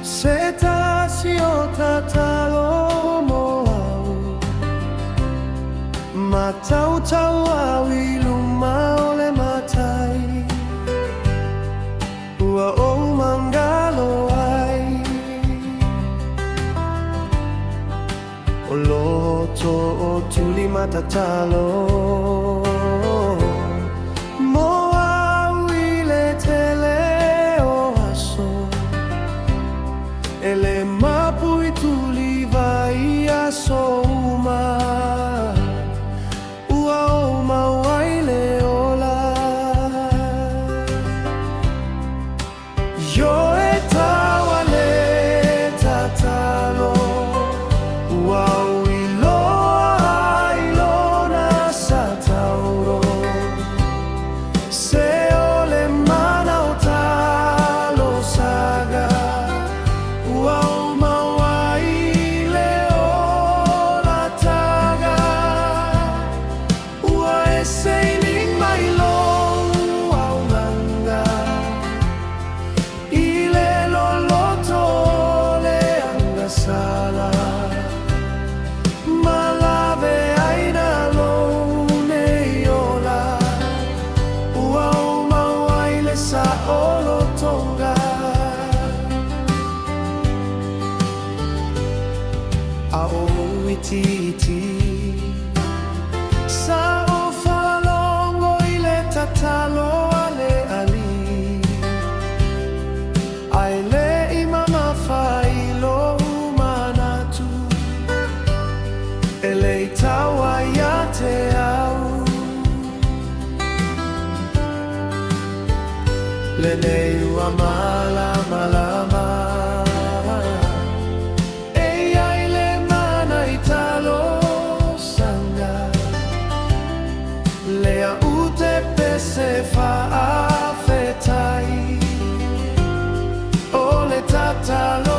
Se TAUA O LE TATALO mo au Matau au I luma o le matai Ua o mangalo ai O loto o tuli matatalo Mo au I le tele o aso Ele mapui tuli vai aso uma Ua o mawai le ola Yo e TAUA le tatalo Ua o iloa ilona sa tauro Se ole mana o talo saga Ua o mawai le ola taga Ua e seiling mai lo au nanga I le loloto le anga sala Malave aina lo nei ola Ua o mawai le sa olo tonga A o iti Sa o whalongo I le tatalo a le ali Ai le I mama whailo manatu E le I TAUA ia te au Le nei ua malama Lea ute pese whaafetai O le tatalo